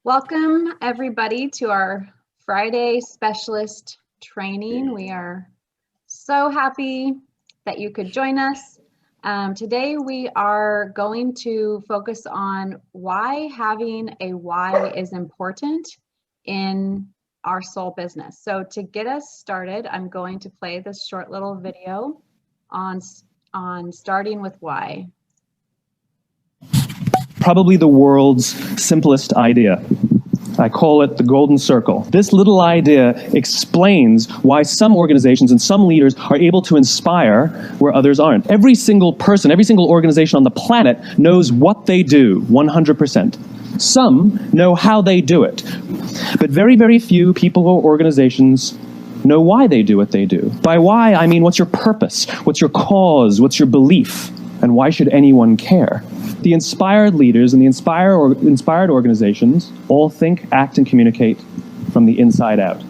Welcome everybody to our Friday specialist training. We are so happy that you could join us. Today we are going to focus on why having a why is important in our soul business. So to get us started, I'm going to play this short little video on starting with why. Probably the world's simplest idea. I call it the golden circle. This little idea explains why some organizations and some leaders are able to inspire where others aren't. Every single person, every single organization on the planet knows what they do 100%. Some know how they do it, but very, very few people or organizations know why they do what they do. By why, I mean what's your purpose, what's your cause, what's your belief, and why should anyone care? The inspired leaders and the inspired organizations all think, act, and communicate from the inside out.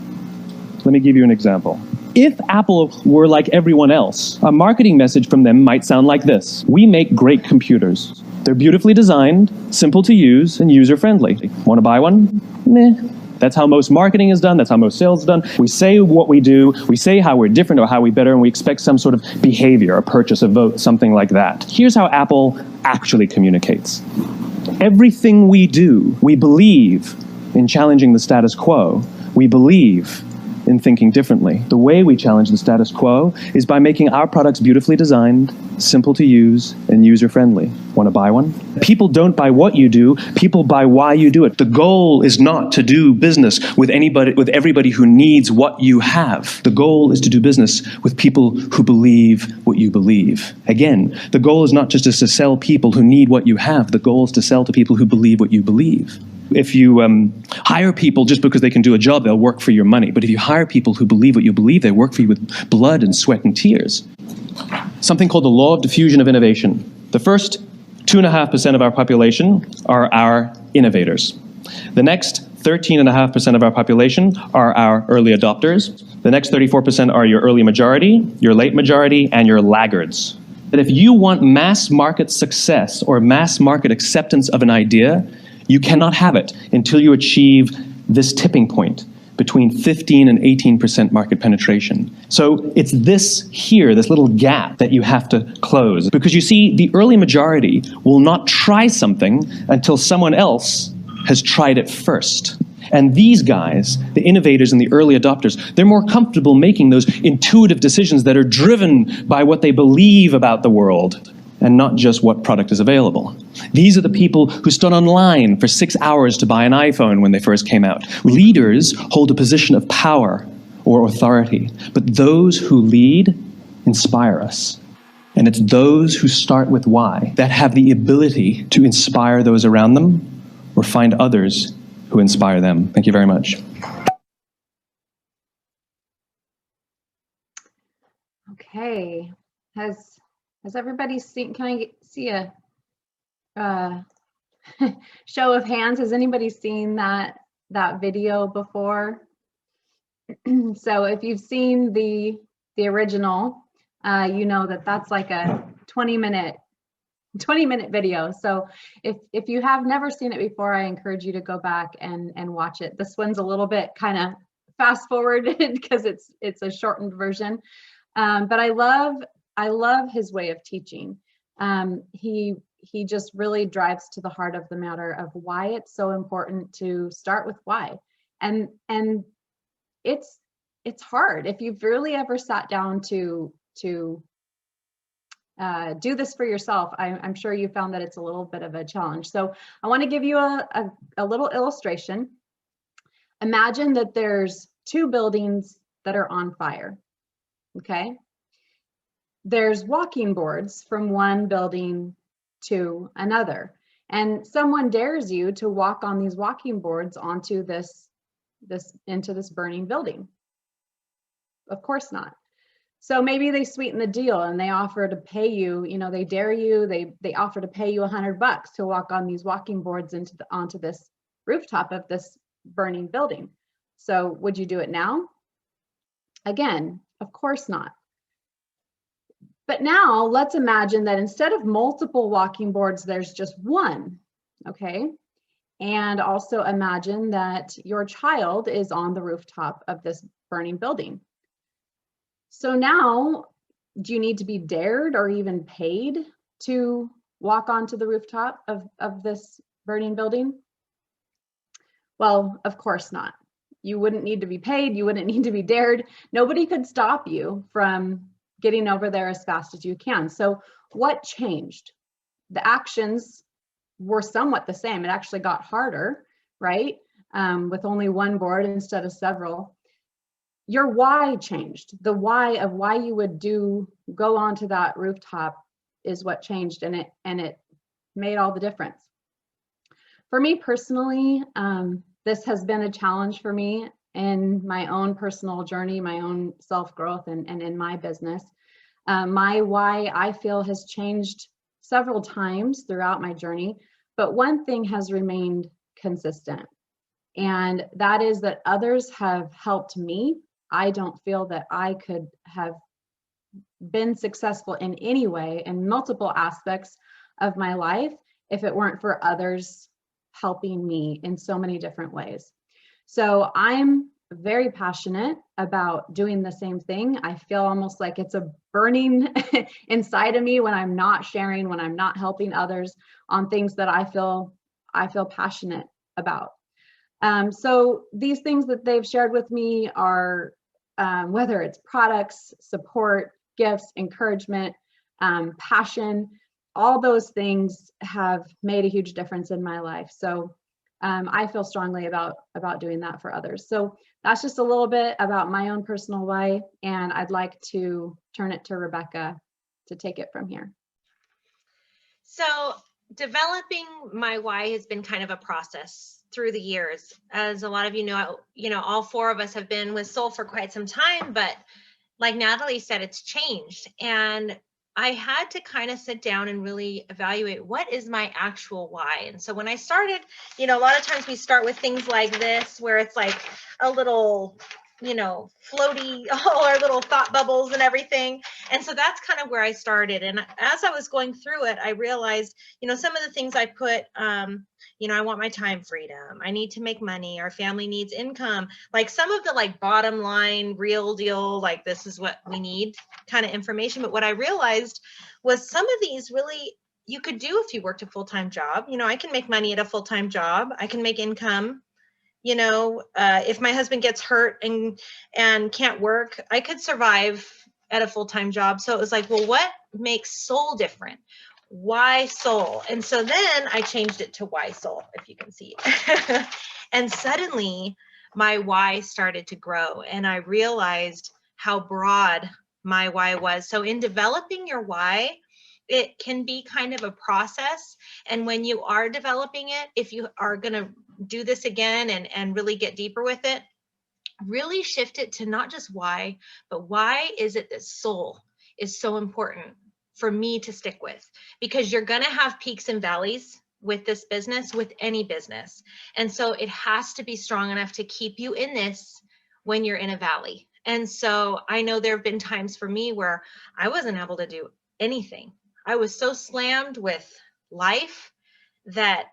Let me give you an example. If Apple were like everyone else, a marketing message from them might sound like this: we make great computers. They're beautifully designed, simple to use, and user-friendly. Want to buy one? Meh. That's how most marketing is done. That's how most sales is done. We say what we do. We say how we're different or how we better, and we expect some sort of behavior, a purchase, a vote, something like that. Here's how Apple actually communicates. Everything we do, we believe in challenging the status quo. We believe in thinking differently. The way we challenge the status quo is by making our products beautifully designed, simple to use, and user-friendly. Want to buy one? People don't buy what you do, people buy why you do it. The goal is not to do business with everybody who needs what you have. The goal is to do business with people who believe what you believe. Again, the goal is not just to sell people who need what you have, the goal is to sell to people who believe what you believe. If you hire people just because they can do a job, they'll work for your money. But if you hire people who believe what you believe, they work for you with blood and sweat and tears. Something called the law of diffusion of innovation. The first 2.5% of our population are our innovators. The next 13.5% of our population are our early adopters. The next 34% are your early majority, your late majority, and your laggards. That if you want mass market success or mass market acceptance of an idea, you cannot have it until you achieve this tipping point between 15 and 18% market penetration. So it's this here, this little gap that you have to close. Because you see, the early majority will not try something until someone else has tried it first. And these guys, the innovators and the early adopters, they're more comfortable making those intuitive decisions that are driven by what they believe about the world, and not just what product is available. These are the people who stood online for 6 hours to buy an iPhone when they first came out. Leaders hold a position of power or authority, but those who lead inspire us. And it's those who start with why that have the ability to inspire those around them or find others who inspire them. Thank you very much. Okay, has everybody seen, can I see a show of hands? Has anybody seen that video before? So if you've seen the original, you know that's like a 20-minute video. So if you have never seen it before, I encourage you to go back and watch it. This one's a little bit kind of fast forwarded because it's a shortened version. But I love his way of teaching. He just really drives to the heart of the matter of why it's so important to start with why. And it's hard. If you've really ever sat down to do this for yourself, I'm sure you found that it's a little bit of a challenge. So I want to give you a little illustration. Imagine that there's 2 buildings that are on fire, okay? There's walking boards from one building to another, and someone dares you to walk on these walking boards onto into this burning building. Of course not. So maybe they sweeten the deal and they offer to pay you, they dare you, they offer to pay you $100 to walk on these walking boards onto this rooftop of this burning building. So would you do it now? Again, of course not. But now let's imagine that instead of multiple walking boards, there's just one, okay? And also imagine that your child is on the rooftop of this burning building. So now, do you need to be dared or even paid to walk onto the rooftop of this burning building? Well, of course not. You wouldn't need to be paid. You wouldn't need to be dared. Nobody could stop you from getting over there as fast as you can. So what changed? The actions were somewhat the same. It actually got harder, right? With only one board instead of several. Your why changed. The why of why you would go onto that rooftop is what changed, and it made all the difference. For me personally, this has been a challenge for me in my own personal journey, my own self-growth, and in my business. My why, I feel, has changed several times throughout my journey, but one thing has remained consistent, and that is that others have helped me. I don't feel that I could have been successful in any way in multiple aspects of my life if it weren't for others helping me in so many different ways. So I'm very passionate about doing the same thing. I feel almost like it's a burning inside of me when I'm not sharing, when I'm not helping others on things that I feel passionate about. So these things that they've shared with me are whether it's products, support, gifts, encouragement, passion, all those things have made a huge difference in my life. So I feel strongly about doing that for others. So that's just a little bit about my own personal why, and I'd like to turn it to Rebecca to take it from here. So developing my why has been kind of a process through the years. As a lot of you know, all four of us have been with Solle for quite some time, but like Natalie said, it's changed. And I had to kind of sit down and really evaluate what is my actual why. And so when I started, a lot of times we start with things like this, where it's like a little, floaty, all our little thought bubbles and everything. And so that's kind of where I started. And as I was going through it, I realized, some of the things I put, I want my time freedom. I need to make money. Our family needs income. Like some of the bottom line, real deal, like this is what we need kind of information. But what I realized was some of these really you could do if you worked a full-time job. I can make money at a full-time job. I can make income. If my husband gets hurt and can't work, I could survive at a full-time job. So it was like, well, what makes Solle different? Why Solle? And so then I changed it to why Solle, if you can see it. And suddenly my why started to grow, and I realized how broad my why was. So in developing your why, it can be kind of a process. And when you are developing it, if you are going to do this again and really get deeper with it, really shift it to not just why, but why is it that Solle is so important for me to stick with? Because you're going to have peaks and valleys with this business, with any business. And so it has to be strong enough to keep you in this when you're in a valley. And so I know there have been times for me where I wasn't able to do anything. I was so slammed with life that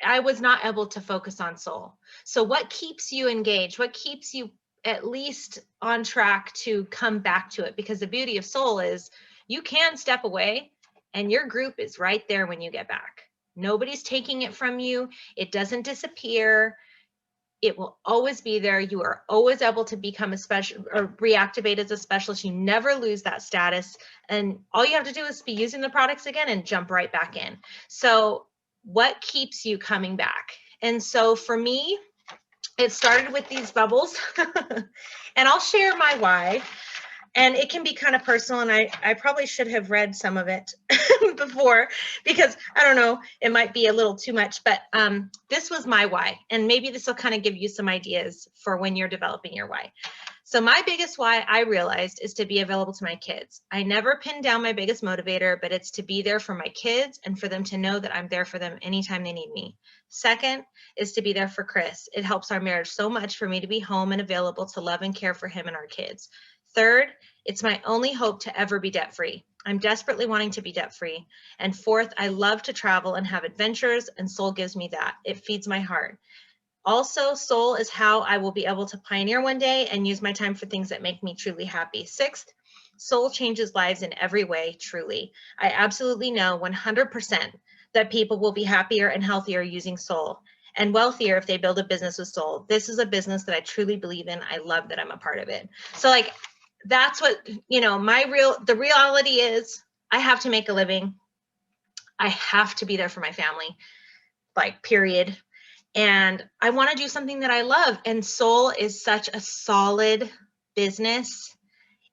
I was not able to focus on Solle. So what keeps you engaged? What keeps you at least on track to come back to it? Because the beauty of Solle is you can step away and your group is right there when you get back. Nobody's taking it from you. It doesn't disappear. It will always be there. You are always able to become a special or reactivate as a specialist. You never lose that status. And all you have to do is be using the products again and jump right back in. So what keeps you coming back? And so for me, it started with these bubbles. And I'll share my why. And it can be kind of personal, and I probably should have read some of it before, because I don't know, it might be a little too much, but this was my why. And maybe this will kind of give you some ideas for when you're developing your why. So my biggest why, I realized, is to be available to my kids. I never pinned down my biggest motivator, but it's to be there for my kids and for them to know that I'm there for them anytime they need me. Second is to be there for Chris. It helps our marriage so much for me to be home and available to love and care for him and our kids. Third, it's my only hope to ever be debt-free. I'm desperately wanting to be debt free. And fourth, I love to travel and have adventures, and Soul gives me that. It feeds my heart. Also, Soul is how I will be able to pioneer one day and use my time for things that make me truly happy. Sixth, Soul changes lives in every way, truly. I absolutely know 100% that people will be happier and healthier using Soul, and wealthier if they build a business with Soul. This is a business that I truly believe in. I love that I'm a part of it. So like, that's what, the reality is I have to make a living. I have to be there for my family, like, period. And I want to do something that I love. And Soul is such a solid business.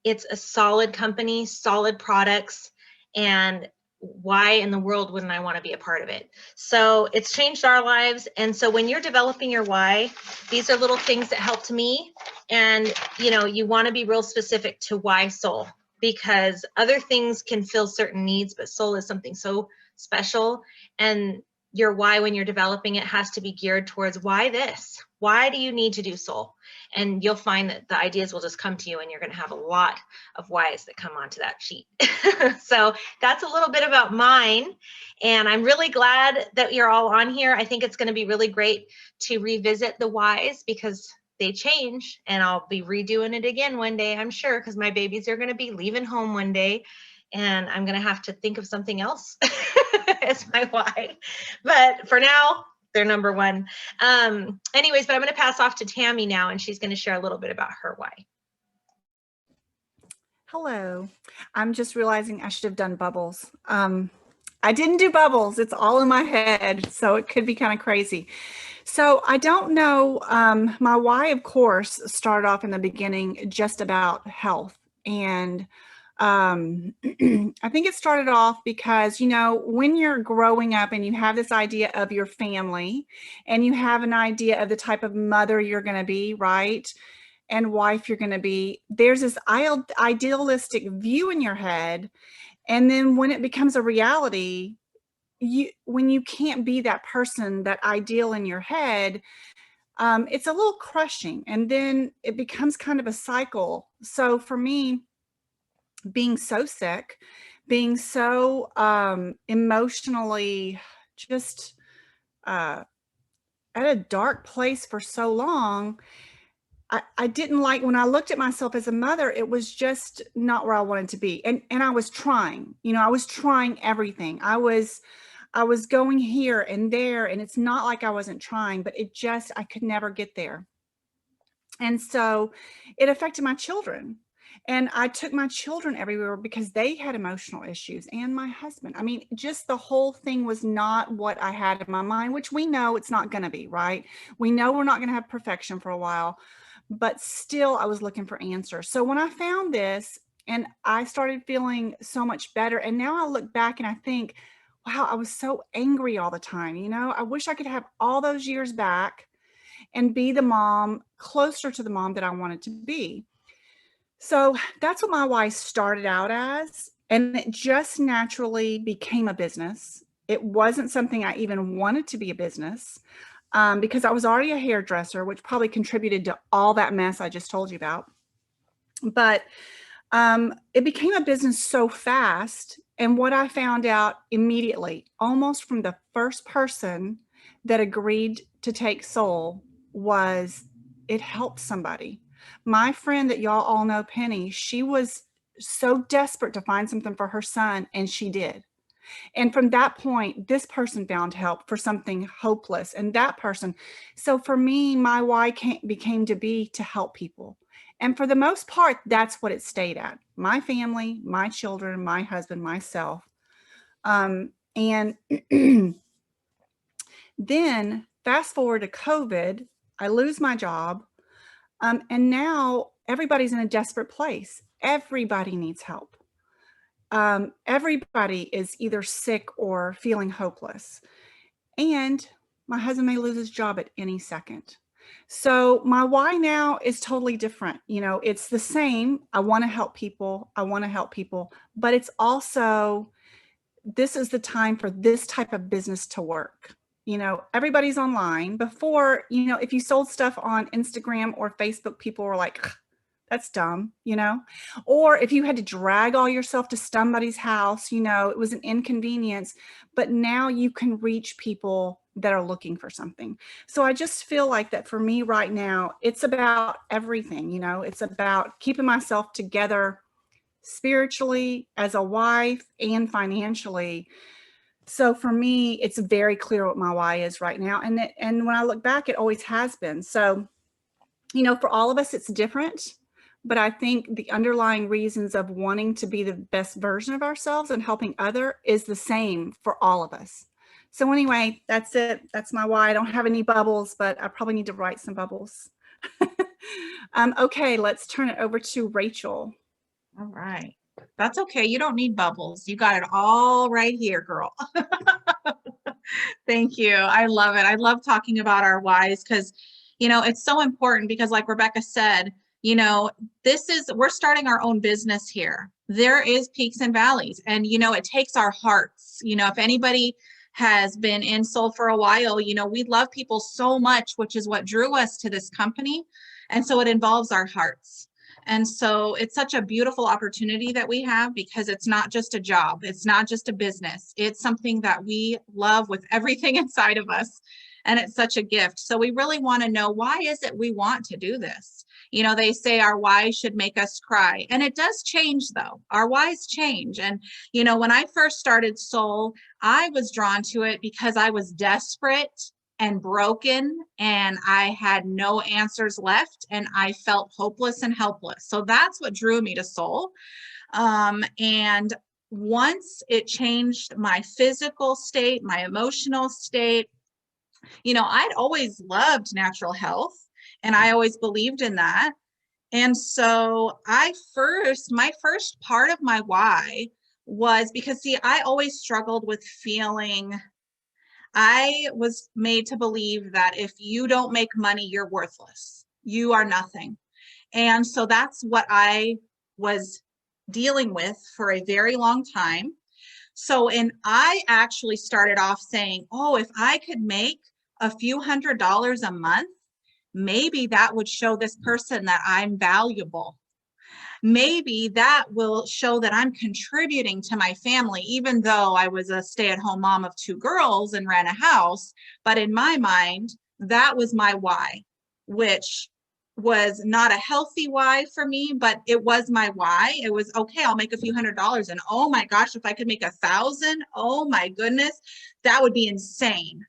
It's a solid company, solid products. And why in the world wouldn't I want to be a part of it? So it's changed our lives. And so when you're developing your why, these are little things that helped me. And, you want to be real specific to why Soul, because other things can fill certain needs, but Soul is something so special. And your why, when you're developing it, has to be geared towards why this? Why do you need to do Soul? And you'll find that the ideas will just come to you, and you're going to have a lot of whys that come onto that sheet. So that's a little bit about mine. And I'm really glad that you're all on here. I think it's going to be really great to revisit the whys, because they change, and I'll be redoing it again one day, I'm sure, because my babies are going to be leaving home one day, and I'm going to have to think of something else as my why. But for now, they're number one. Anyways, but I'm going to pass off to Tammy now, and she's going to share a little bit about her why. Hello. I'm just realizing I should have done bubbles. I didn't do bubbles. It's all in my head, so it could be kind of crazy. So I don't know. My why, of course, started off in the beginning just about health. And I think it started off because, when you're growing up and you have this idea of your family, and you have an idea of the type of mother you're going to be, right? And wife you're going to be, there's this idealistic view in your head. And then when it becomes a reality, when you can't be that person, that ideal in your head, it's a little crushing. And then it becomes kind of a cycle. So for me, being so sick, being so emotionally just at a dark place for so long, I didn't like, when I looked at myself as a mother, it was just not where I wanted to be. And I was trying, I was trying everything. I was going here and there, and it's not like I wasn't trying, but I could never get there. And so it affected my children. And I took my children everywhere because they had emotional issues, and my husband. I mean, just the whole thing was not what I had in my mind, which we know it's not going to be, right? We know we're not going to have perfection for a while, but still I was looking for answers. So when I found this, and I started feeling so much better, and now I look back and I think, wow, I was so angry all the time. I wish I could have all those years back and be the mom, closer to the mom that I wanted to be. So that's what my why started out as. And it just naturally became a business. It wasn't something I even wanted to be a business, because I was already a hairdresser, which probably contributed to all that mess I just told you about. But it became a business so fast. And what I found out immediately, almost from the first person that agreed to take Soul, was it helped somebody. My friend that y'all all know, Penny, she was so desperate to find something for her son, and she did. And from that point, this person found help for something hopeless, and that person. So for me, my why became to be to help people. And for the most part, that's what it stayed at. My family, my children, my husband, myself. And then fast forward to COVID, I lose my job. And now everybody's in a desperate place. Everybody needs help. Everybody is either sick or feeling hopeless. And my husband may lose his job at any second. So my why now is totally different. It's the same. I want to help people. I want to help people. But it's also, this is the time for this type of business to work. Everybody's online. Before, if you sold stuff on Instagram or Facebook, people were like, That's dumb, you know? Or if you had to drag all yourself to somebody's house, you know, it was an inconvenience, but now you can reach people that are looking for something. So I just feel like that for me right now, it's about everything, you know, it's about keeping myself together spiritually, as a wife, and financially. So for me, it's very clear what my why is right now. And when I look back, it always has been. So, you know, for all of us, it's different. But I think the underlying reasons of wanting to be the best version of ourselves and helping other is the same for all of us. So anyway, that's it. That's my why. I don't have any bubbles, but I probably need to write some bubbles. Okay, let's turn it over to Rachel. All right. That's okay. You don't need bubbles. You got it all right here, girl. Thank you. I love it. I love talking about our whys because, you know, it's so important because like Rebecca said, you know, we're starting our own business here. There is peaks and valleys and, you know, it takes our hearts. You know, if anybody has been in Solle for a while, you know, we love people so much, which is what drew us to this company. And so it involves our hearts. And so it's such a beautiful opportunity that we have because it's not just a job. It's not just a business. It's something that we love with everything inside of us. And it's such a gift. So we really want to know, why is it we want to do this? You know, they say our why should make us cry. And it does change though. Our whys change. And, you know, when I first started Solle, I was drawn to it because I was desperate and broken and I had no answers left and I felt hopeless and helpless. So that's what drew me to Solle. And once it changed my physical state, my emotional state, you know, I'd always loved natural health and I always believed in that. And so my first part of my why was because, see, I always struggled with feeling. I was made to believe that if you don't make money, you're worthless. You are nothing. And so that's what I was dealing with for a very long time. So, and I actually started off saying, oh, if I could make a few $100s a month, maybe that would show this person that I'm valuable. Maybe that will show that I'm contributing to my family, even though I was a stay-at-home mom of 2 girls and ran a house. But in my mind, that was my why, which was not a healthy why for me, but it was my why. It was, okay, I'll make a few $100s. And oh my gosh, if I could make 1,000, oh my goodness, that would be insane.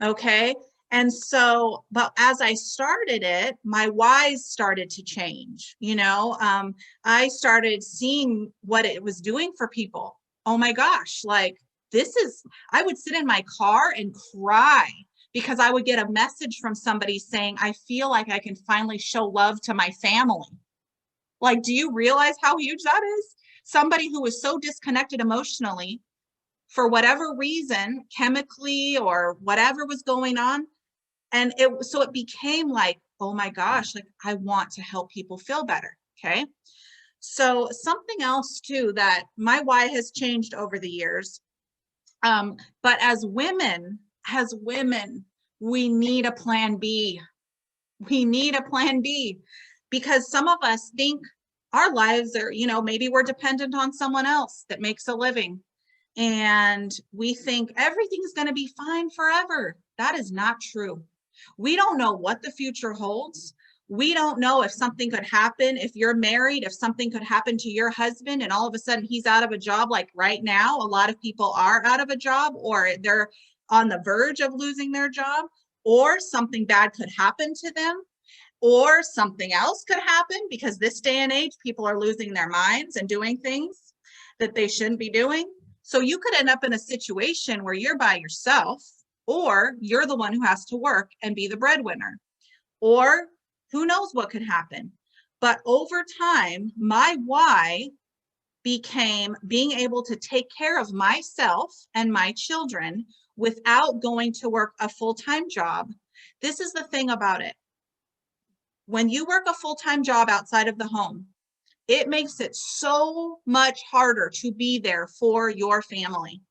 Okay. And so, but as I started it, my whys started to change. You know, I started seeing what it was doing for people. Oh my gosh, like I would sit in my car and cry because I would get a message from somebody saying, I feel like I can finally show love to my family. Like, do you realize how huge that is? Somebody who was so disconnected emotionally for whatever reason, chemically or whatever was going on. And so it became like, oh my gosh, like I want to help people feel better. Okay. So something else too, that my why has changed over the years. But as women, we need a plan B. We need a plan B because some of us think our lives are, you know, maybe we're dependent on someone else that makes a living. And we think everything's going to be fine forever. That is not true. We don't know what the future holds. We don't know if something could happen. If you're married, if something could happen to your husband and all of a sudden he's out of a job, like right now, a lot of people are out of a job or they're on the verge of losing their job, or something bad could happen to them, or something else could happen because this day and age, people are losing their minds and doing things that they shouldn't be doing. So you could end up in a situation where you're by yourself, or you're the one who has to work and be the breadwinner, or who knows what could happen. But over time, my why became being able to take care of myself and my children without going to work a full-time job. This is the thing about it. When you work a full-time job outside of the home, it makes it so much harder to be there for your family.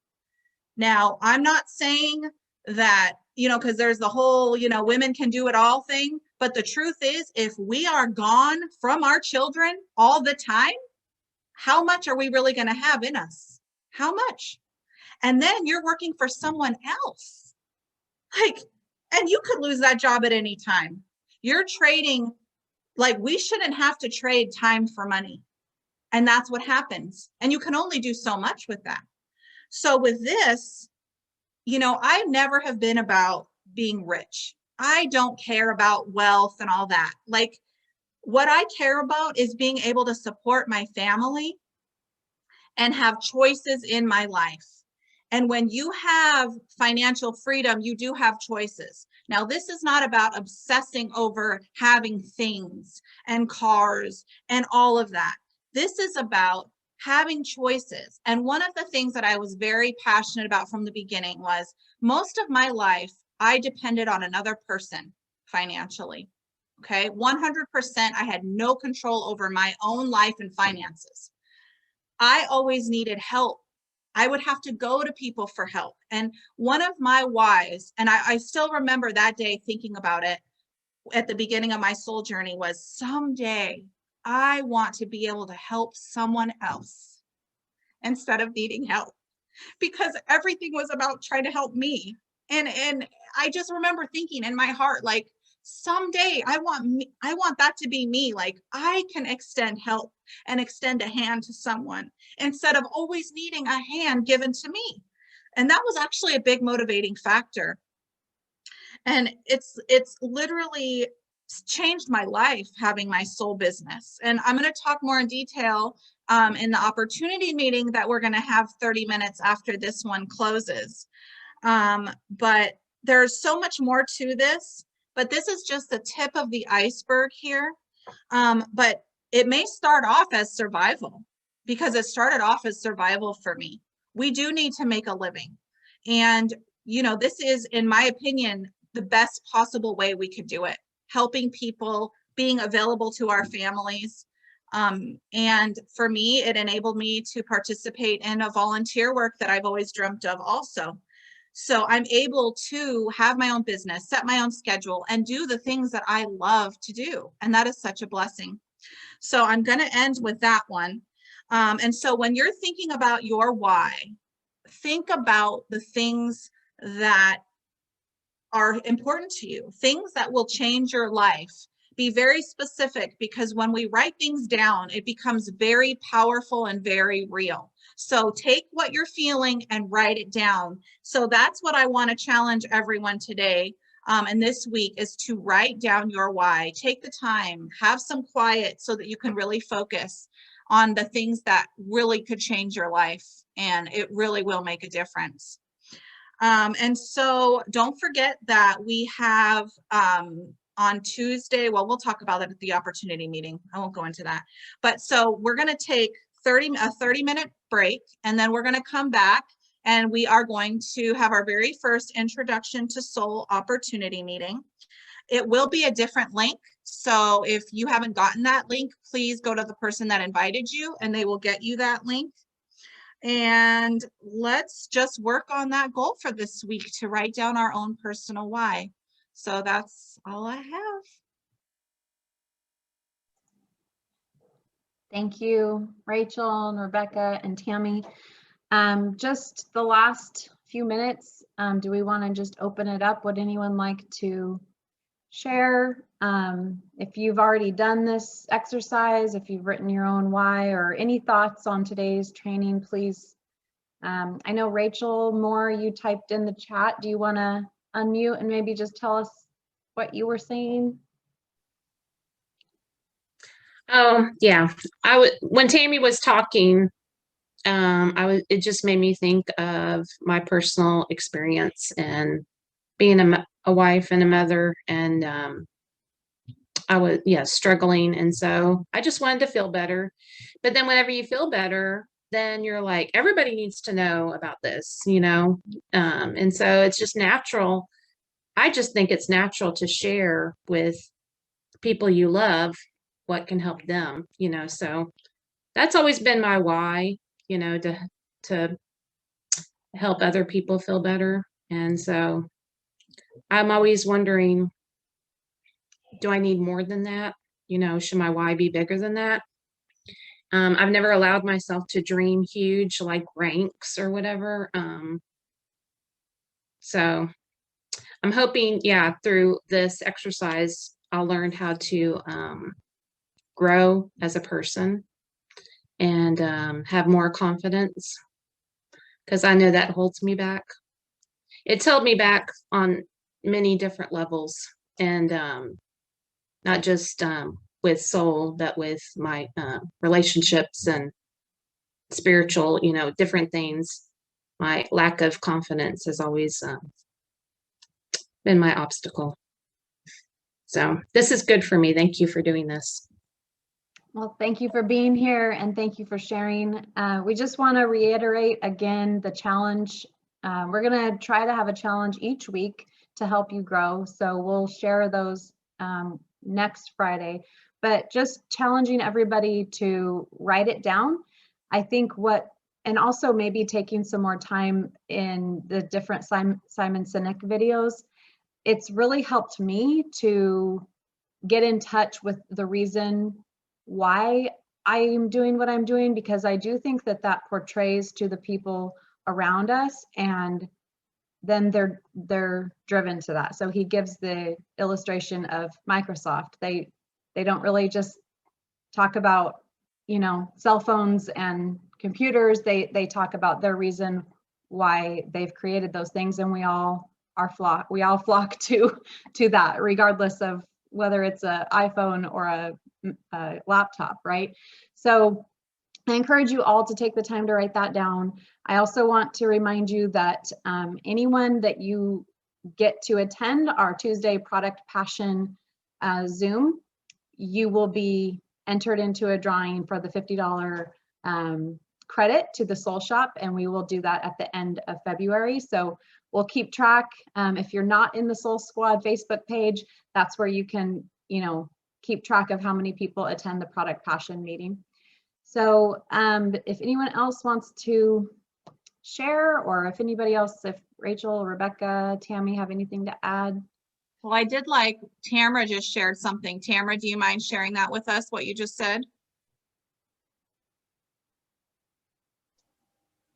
Now, I'm not saying that, you know, because there's the whole, you know, women can do it all thing. But the truth is, if we are gone from our children all the time, how much are we really going to have in us? How much? And then you're working for someone else. Like, and you could lose that job at any time. You're trading, like, we shouldn't have to trade time for money. And that's what happens. And you can only do so much with that. So with this, you know, I never have been about being rich. I don't care about wealth and all that. Like, what I care about is being able to support my family and have choices in my life. And when you have financial freedom, you do have choices. Now, this is not about obsessing over having things and cars and all of that. This is about having choices. And one of the things that I was very passionate about from the beginning was, most of my life, I depended on another person financially. Okay, 100%. I had no control over my own life and finances. I always needed help. I would have to go to people for help. And one of my whys, and I still remember that day thinking about it at the beginning of my soul journey, was someday I want to be able to help someone else instead of needing help, because everything was about trying to help me. And I just remember thinking in my heart, like, someday I want that to be me. Like, I can extend help and extend a hand to someone instead of always needing a hand given to me. And that was actually a big motivating factor. And it's literally changed my life having my soul business. And I'm going to talk more in detail in the opportunity meeting that we're going to have 30 minutes after this one closes. But there's so much more to this, but this is just the tip of the iceberg here. But it may start off as survival, because it started off as survival for me. We do need to make a living. And, you know, this is, in my opinion, the best possible way we could do it. Helping people, being available to our families. And for me, it enabled me to participate in a volunteer work that I've always dreamt of also. So I'm able to have my own business, set my own schedule, and do the things that I love to do. And that is such a blessing. So I'm going to end with that one. And so when you're thinking about your why, think about the things that are important to you, things that will change your life. Be very specific, because when we write things down, it becomes very powerful and very real. So take what you're feeling and write it down. So that's what I want to challenge everyone today. And this week is to write down your why. Take the time, have some quiet so that you can really focus on the things that really could change your life. And it really will make a difference. And so don't forget that we have on Tuesday, well, we'll talk about it at the opportunity meeting. I won't go into that. But so we're going to take a 30-minute break, and then we're going to come back, and we are going to have our very first Introduction to Soul opportunity meeting. It will be a different link. So if you haven't gotten that link, please go to the person that invited you, and they will get you that link. And let's just work on that goal for this week, to write down our own personal why. So that's all I have. Thank you, Rachel and Rebecca and Tammy. Just the last few minutes, do we want to just open it up? Would anyone like to share? If you've already done this exercise, if you've written your own why, or any thoughts on today's training, please. I know Rachel Moore, you typed in the chat. Do you want to unmute and maybe just tell us what you were saying? Oh, yeah. When Tammy was talking, it just made me think of my personal experience and being a wife and a mother, and I was, struggling. And so I just wanted to feel better. But then whenever you feel better, then you're like, everybody needs to know about this, and so it's just natural. I just think it's natural to share with people you love what can help them, so that's always been my why, to help other people feel better. And so I'm always wondering, do I need more than that? You know, should my why be bigger than that? I've never allowed myself to dream huge, like ranks or whatever. So I'm hoping, yeah, through this exercise, I'll learn how to grow as a person and have more confidence, because I know that holds me back. It's held me back on many different levels, and not just with soul, but with my relationships and spiritual, you know, different things. My lack of confidence has always been my obstacle. So this is good for me. Thank you for doing this. Well, thank you for being here and thank you for sharing. We just want to reiterate again the challenge. We're going to try to have a challenge each week to help you grow. So we'll share those next Friday, but just challenging everybody to write it down. I think and also maybe taking some more time in the different Simon Sinek videos. It's really helped me to get in touch with the reason why I am doing what I'm doing, because I do think that that portrays to the people around us, and then they're driven to that. So he gives the illustration of Microsoft. They don't really just talk about, you know, cell phones and computers. They talk about their reason why they've created those things, and we all flock to that, regardless of whether it's an iPhone or a laptop, right? So I encourage you all to take the time to write that down. I also want to remind you that anyone that you get to attend our Tuesday Product Passion Zoom, you will be entered into a drawing for the $50 credit to the Soul Shop, and we will do that at the end of February. So we'll keep track. If you're not in the Soul Squad Facebook page, that's where you can, you know, keep track of how many people attend the Product Passion meeting. So if anyone else wants to share, or if anybody else, if Rachel, Rebecca, Tammy have anything to add. Well, I did like Tamara just shared something. Tamara, do you mind sharing that with us, what you just said?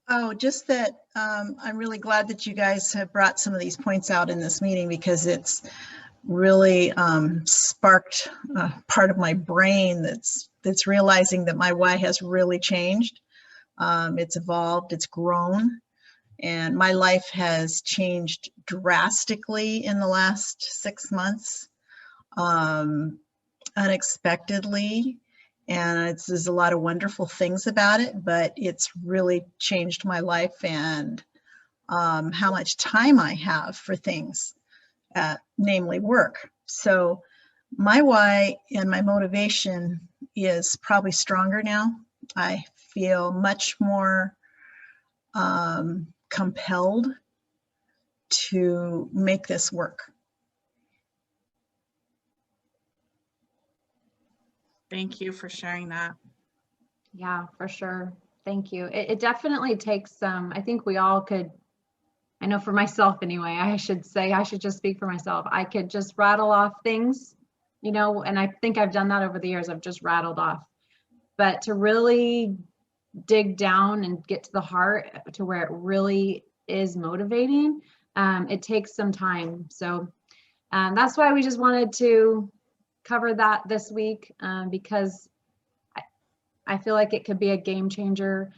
Oh, just that I'm really glad that you guys have brought some of these points out in this meeting, because it's really sparked part of my brain that's realizing that my why has really changed. It's evolved, it's grown, and my life has changed drastically in the last 6 months, unexpectedly. And there's a lot of wonderful things about it, but it's really changed my life and how much time I have for things, namely work. So my why and my motivation is probably stronger now. I feel much more compelled to make this work. Thank you for sharing that. Yeah, for sure. Thank you. It definitely takes I think we all could, I know for myself anyway, I should just speak for myself. I could just rattle off things, you know, and I think I've done that over the years. I've just rattled off. But to really dig down and get to the heart, to where it really is motivating, it takes some time. So that's why we just wanted to cover that this week, because I feel like it could be a game changer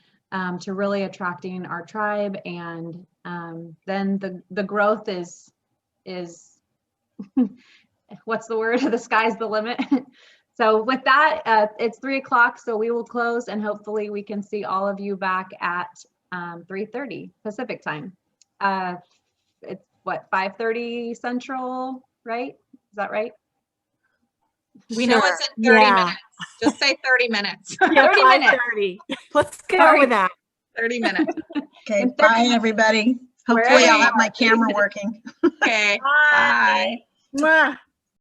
to really attracting our tribe, and then the growth is what's the word? The sky's the limit. So with that, it's 3 o'clock, so we will close, and hopefully we can see all of you back at 3:30 Pacific time. It's what, 5:30 Central, right? Is that right? We know it's in 30 minutes. Just say 30 minutes. Yeah, 30 minutes. 5:30. Let's go with that. 30 minutes. Okay, bye everybody. Hopefully I'll have my camera working. Okay, bye. Mwah.